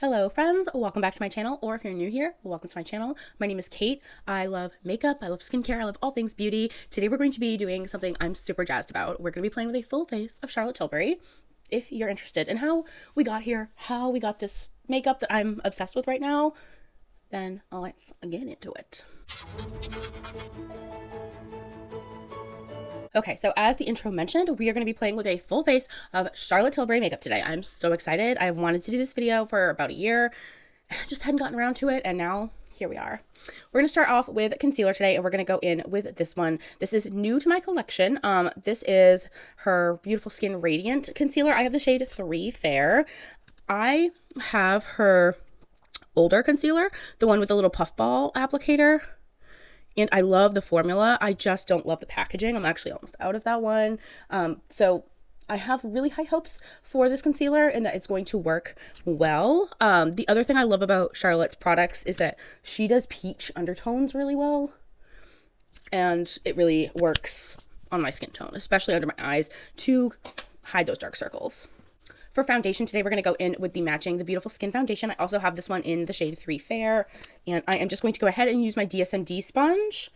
Hello friends, welcome back to my channel, or if you're new here, welcome to my channel. My name is Kate. I love makeup, I love skincare, I love all things beauty. Today we're going to be doing something I'm super jazzed about. We're going to be playing with a full face of Charlotte Tilbury. If you're interested in how we got here, how we got this makeup that I'm obsessed with right now, then let's get into it. Okay, so as the intro mentioned, we are going to be playing with a full face of Charlotte Tilbury makeup today. I'm so excited. I've wanted to do this video for about a year, and I just hadn't gotten around to it, and now here we are. We're going to start off with concealer today, and we're going to go in with this one. This is new to my collection. This is her Beautiful Skin Radiant Concealer. I have the shade 3 Fair. I have her older concealer, the one with the little puffball applicator. And I love the formula. I just don't love the packaging. I'm actually almost out of that one. So I have really high hopes for this concealer and that it's going to work well. The other thing I love about Charlotte's products is that she does peach undertones really well. And it really works on my skin tone, especially under my eyes, to hide those dark circles. For foundation today, we're going to go in with the Beautiful Skin Foundation. I also have this one in the shade 3 Fair. And I am just going to go ahead and use my DSMD sponge.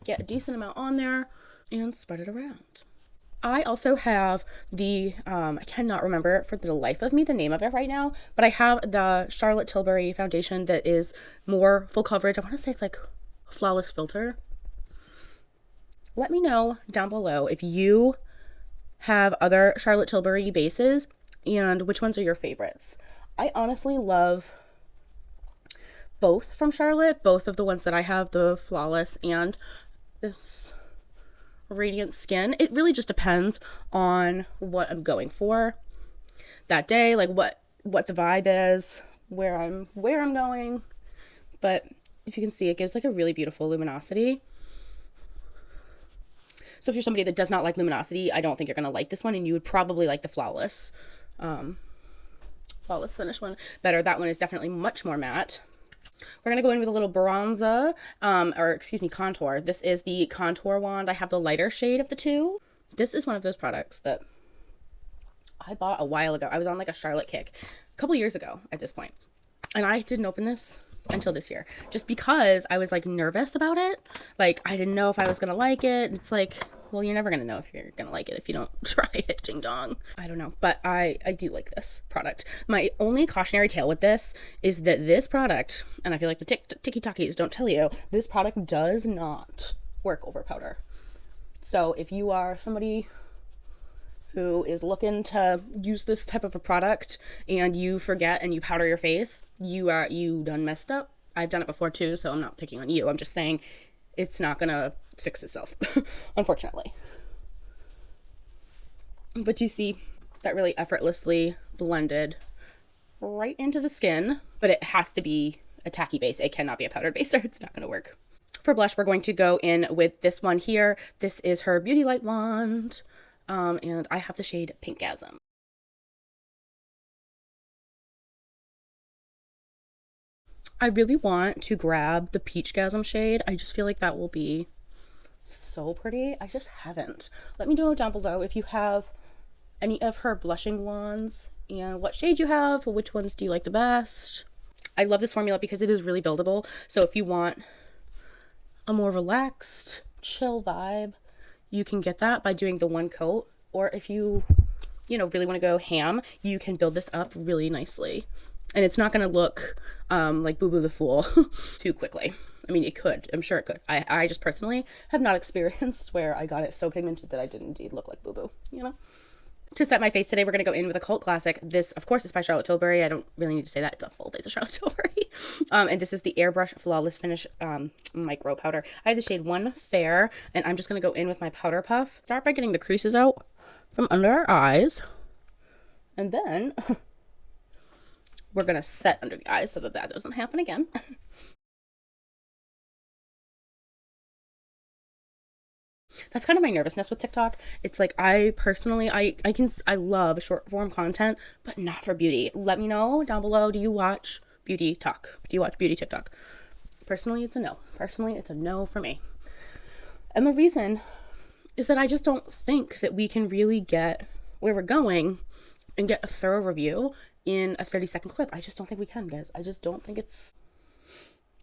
Get a decent amount on there and spread it around. I also have the, I cannot remember for the life of me the name of it right now, but I have the Charlotte Tilbury foundation that is more full coverage. I want to say it's like Flawless Filter. Let me know down below if you have other Charlotte Tilbury bases and which ones are your favorites. I honestly love both from Charlotte, both of the ones that I have, the Flawless and this Radiant Skin. It really just depends on what I'm going for that day, like what the vibe is, where I'm going. But if you can see, it gives like a really beautiful luminosity. So if you're somebody that does not like luminosity, I don't think you're going to like this one, and you would probably like the Flawless finish one better. That one is definitely much more matte. We're going to go in with a little bronzer, contour. This is the contour wand. I have the lighter shade of the two. This is one of those products that I bought a while ago. I was on like a Charlotte kick a couple years ago at this point, and I didn't open this until this year, just because I was like nervous about it. Like I didn't know if I was gonna like it. It's like, well, you're never gonna know if you're gonna like it if you don't try it. Ding dong. I don't know, but I do like this product. My only cautionary tale with this is that this product, and I feel like the ticky-talkies don't tell you, this product does not work over powder. So if you are somebody who is looking to use this type of a product and you forget and you powder your face, you done messed up. I've done it before too, so I'm not picking on you. I'm just saying it's not gonna fix itself, unfortunately. But you see that really effortlessly blended right into the skin, but it has to be a tacky base. It cannot be a powdered base or it's not gonna work. For blush, we're going to go in with this one here. This is her Beauty Light Wand. And I have the shade Pinkgasm. I really want to grab the Peachgasm shade. I just feel like that will be so pretty. I just haven't. Let me know down below if you have any of her blushing wands and what shade you have, which ones do you like the best. I love this formula because it is really buildable. So if you want a more relaxed, chill vibe, you can get that by doing the one coat, or if you really want to go ham, you can build this up really nicely, and it's not going to look like Boo Boo the Fool too quickly. I mean, it could. I'm sure it could. I just personally have not experienced where I got it so pigmented that I did indeed look like Boo Boo, To set my face today, we're going to go in with a cult classic. This, of course, is by Charlotte Tilbury. I don't really need to say that. It's a full face of Charlotte Tilbury. And this is the Airbrush Flawless Finish Micro Powder. I have the shade 1 Fair, and I'm just going to go in with my powder puff. Start by getting the creases out from under our eyes. And then we're going to set under the eyes so that that doesn't happen again. That's kind of my nervousness with TikTok. It's like I personally I love short form content, but not for beauty. Let me know down below, do you watch beauty talk? Do you watch beauty TikTok? Personally, it's a no. Personally, it's a no for me. And the reason is that I just don't think that we can really get where we're going and get a thorough review in a 30-second clip. I just don't think we can, guys. I just don't think it's...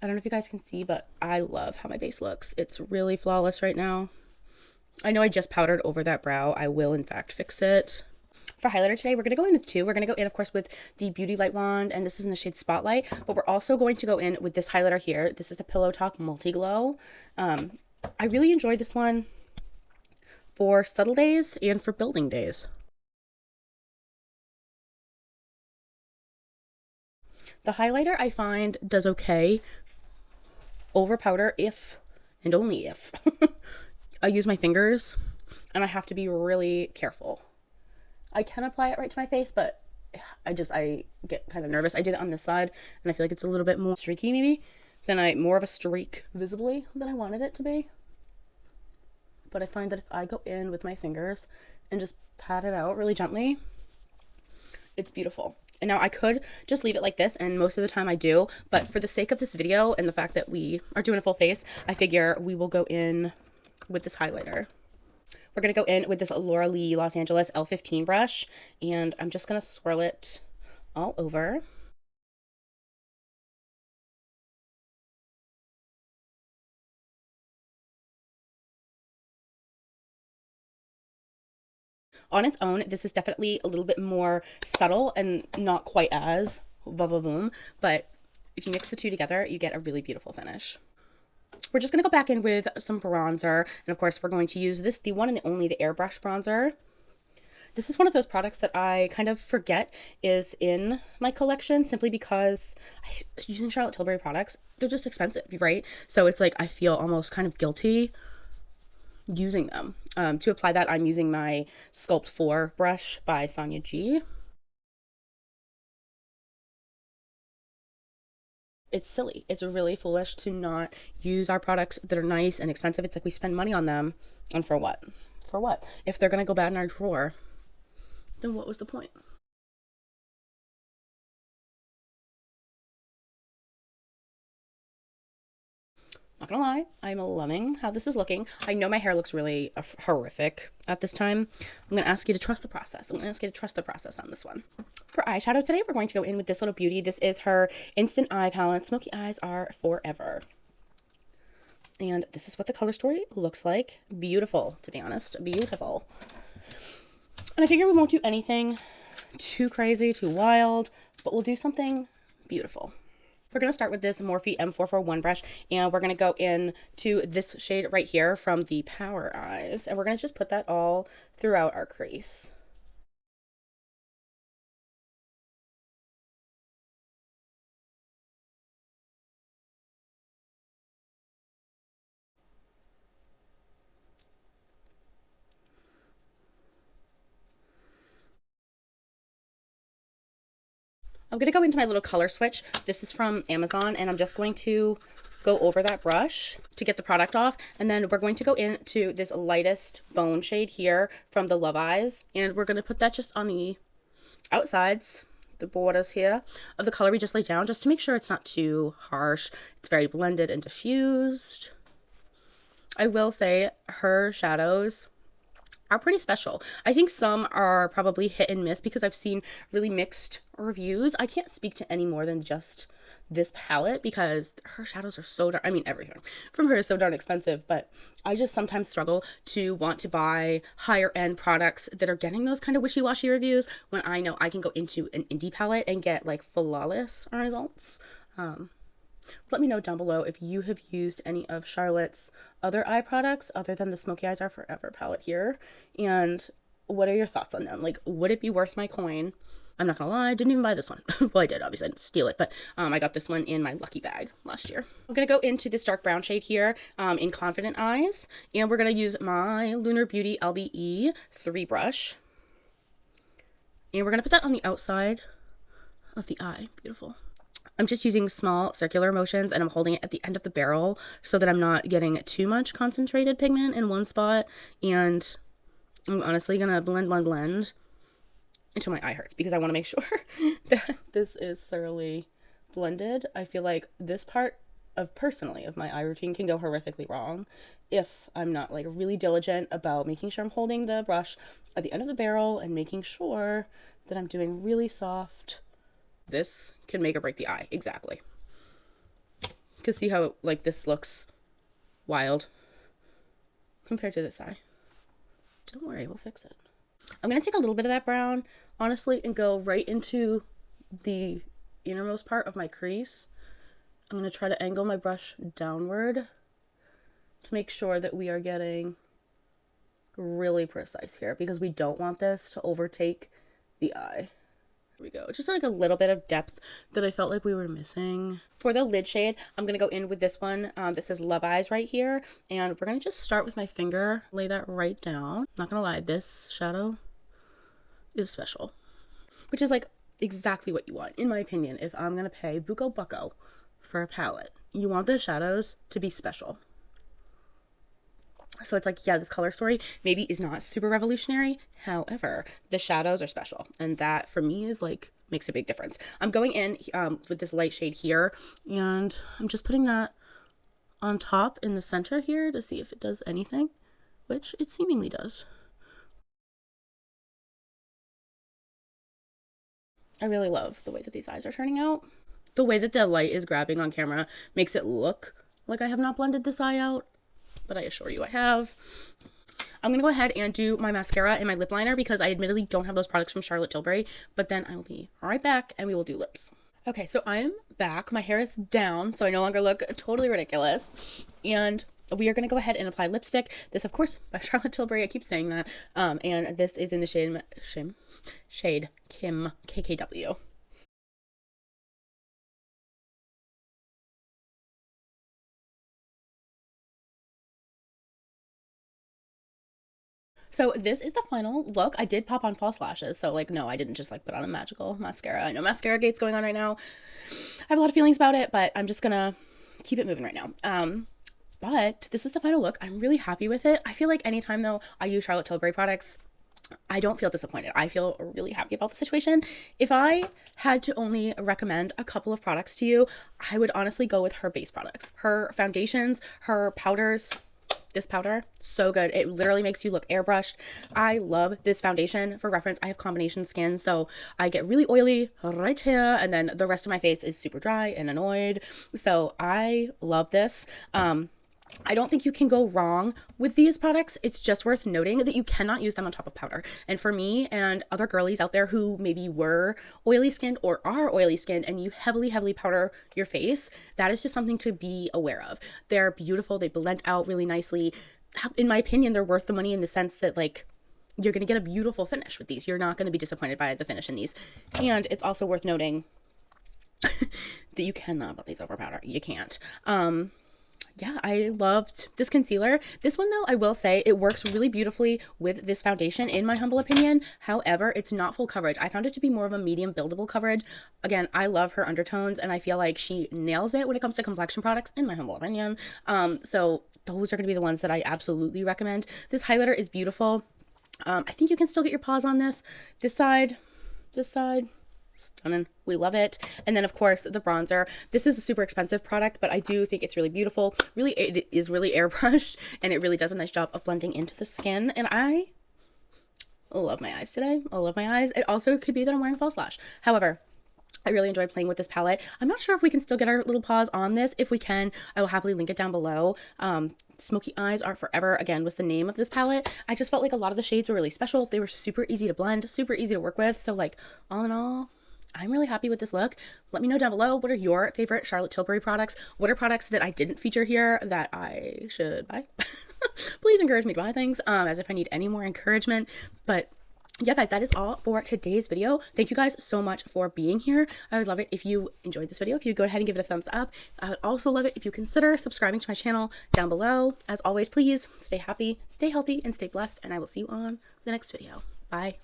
I don't know if you guys can see, but I love how my base looks. It's really flawless right now. I know I just powdered over that brow. I will, in fact, fix it. For highlighter today, we're going to go in with two. We're going to go in, of course, with the Beauty Light Wand, and this is in the shade Spotlight, but we're also going to go in with this highlighter here. This is the Pillow Talk Multi Glow. I really enjoy this one for subtle days and for building days. The highlighter, I find, does okay over powder if, and only if, I use my fingers, and I have to be really careful. I can apply it right to my face, but I get kind of nervous. I did it on this side, and I feel like it's a little bit more streaky, maybe, more of a streak visibly than I wanted it to be. But I find that if I go in with my fingers and just pat it out really gently, it's beautiful. And now I could just leave it like this, and most of the time I do, but for the sake of this video and the fact that we are doing a full face, I figure we will go in with this highlighter. We're going to go in with this Laura Lee Los Angeles L15 brush, and I'm just going to swirl it all over. On its own, this is definitely a little bit more subtle and not quite as va-va-voom, but if you mix the two together, you get a really beautiful finish. We're just going to go back in with some bronzer, and of course we're going to use the one and the only, the airbrush bronzer. This is one of those products that I kind of forget is in my collection simply because using Charlotte Tilbury products, they're just expensive, right? So it's like I feel almost kind of guilty using them. To apply that, I'm using my Sculpt 4 brush by Sonia G. It's silly. It's really foolish to not use our products that are nice and expensive. It's like we spend money on them, and for what? For what? If they're gonna go bad in our drawer, then what was the point? Not gonna lie, I'm loving how this is looking. I know my hair looks really horrific at this time. I'm gonna ask you to trust the process. I'm gonna ask you to trust the process on this one. For eyeshadow today, we're going to go in with this little beauty. This is her Instant Eye Palette. Smoky Eyes Are Forever. And this is what the color story looks like. Beautiful, to be honest. Beautiful. And I figure we won't do anything too crazy, too wild, but we'll do something beautiful. We're going to start with this Morphe M441 brush, and we're going to go in to this shade right here from the Power Eyes, and we're going to just put that all throughout our crease. I'm going to go into my little color switch. This is from Amazon, and I'm just going to go over that brush to get the product off, and then we're going to go into this lightest bone shade here from the Love Eyes, and we're going to put that just on the outsides, the borders here of the color we just laid down, just to make sure it's not too harsh. It's very blended and diffused. I will say her shadows are pretty special. I think some are probably hit and miss because I've seen really mixed reviews. I can't speak to any more than just this palette because her shadows are so darn, I mean everything from her is so darn expensive, but I just sometimes struggle to want to buy higher end products that are getting those kind of wishy-washy reviews when I know I can go into an indie palette and get like flawless results. Let me know down below if you have used any of Charlotte's other eye products other than the Smoky Eyes Are Forever palette here, and what are your thoughts on them? Like, would it be worth my coin? I'm not gonna lie, I didn't even buy this one. Well, I did, obviously I didn't steal it, but I got this one in my lucky bag last year. I'm gonna go into this dark brown shade here in Confident Eyes, and we're gonna use my Lunar Beauty LBE 3 brush, and we're gonna put that on the outside of the eye. Beautiful. I'm just using small circular motions, and I'm holding it at the end of the barrel so that I'm not getting too much concentrated pigment in one spot, and I'm honestly gonna blend until my eye hurts because I want to make sure that this is thoroughly blended. I feel like this part of personally of my eye routine can go horrifically wrong if I'm not like really diligent about making sure I'm holding the brush at the end of the barrel and making sure that I'm doing really soft. This can make or break the eye. Exactly. Because see how like this looks wild compared to this eye. Don't worry, we'll fix it. I'm going to take a little bit of that brown, honestly, and go right into the innermost part of my crease. I'm going to try to angle my brush downward to make sure that we are getting really precise here, because we don't want this to overtake the eye. Here we go. Just like a little bit of depth that I felt like we were missing. For the lid shade, I'm going to go in with this one that says Love Eyes right here. And we're going to just start with my finger, lay that right down. Not going to lie, this shadow is special. Which is like exactly what you want, in my opinion. If I'm going to pay buco bucko for a palette, you want the shadows to be special. So it's like, yeah, this color story maybe is not super revolutionary. However, the shadows are special. And that for me is like, makes a big difference. I'm going in with this light shade here. And I'm just putting that on top in the center here to see if it does anything. Which it seemingly does. I really love the way that these eyes are turning out. The way that the light is grabbing on camera makes it look like I have not blended this eye out. But I assure you I have. I'm going to go ahead and do my mascara and my lip liner because I admittedly don't have those products from Charlotte Tilbury. But then I will be right back and we will do lips. Okay, so I'm back. My hair is down, so I no longer look totally ridiculous. And we are going to go ahead and apply lipstick. This, of course, by Charlotte Tilbury. I keep saying that. And this is in the shade Kim KKW. So this is the final look. I did pop on false lashes. So like, no, I didn't just like put on a magical mascara. I know mascara gate's going on right now. I have a lot of feelings about it, but I'm just gonna keep it moving right now. But this is the final look. I'm really happy with it. I feel like anytime though I use Charlotte Tilbury products, I don't feel disappointed. I feel really happy about the situation. If I had to only recommend a couple of products to you, I would honestly go with her base products. Her foundations, her powders. This powder, so good. It literally makes you look airbrushed. I love this foundation. For reference, I have combination skin, so I get really oily right here, and then the rest of my face is super dry and annoyed. So I love this. I don't think you can go wrong with these products. It's just worth noting that you cannot use them on top of powder. And for me and other girlies out there who maybe were oily skinned or are oily skinned and you heavily powder your face, that is just something to be aware of. They're beautiful. They blend out really nicely. In my opinion, they're worth the money in the sense that like you're going to get a beautiful finish with these. You're not going to be disappointed by the finish in these. And it's also worth noting that you cannot put these over powder. You can't. Yeah, I loved this concealer. This one, though, I will say it works really beautifully with this foundation, in my humble opinion. However, it's not full coverage. I found it to be more of a medium buildable coverage. Again, I love her undertones, and I feel like she nails it when it comes to complexion products, in my humble opinion. So those are going to be the ones that I absolutely recommend. This highlighter is beautiful. I think you can still get your paws on this. This side, stunning. We love it. And then of course the bronzer. This is a super expensive product, but I do think it's really beautiful. Really, it is really airbrushed and it really does a nice job of blending into the skin. And I love my eyes today. I love my eyes. It also could be that I'm wearing false lash. However, I really enjoyed playing with this palette. I'm not sure if we can still get our little paws on this. If we can, I will happily link it down below. Smoky Eyes Are Forever, again, was the name of this palette. I just felt like a lot of the shades were really special. They were super easy to blend, super easy to work with. So like, all in all, I'm really happy with this look. Let me know down below, what are your favorite Charlotte Tilbury products? What are products that I didn't feature here that I should buy? Please encourage me to buy things, as if I need any more encouragement. But yeah, guys, that is all for today's video. Thank you guys so much for being here. I would love it if you enjoyed this video, if you'd go ahead and give it a thumbs up. I would also love it if you consider subscribing to my channel down below. As always, please stay happy, stay healthy, and stay blessed, and I will see you on the next video. Bye.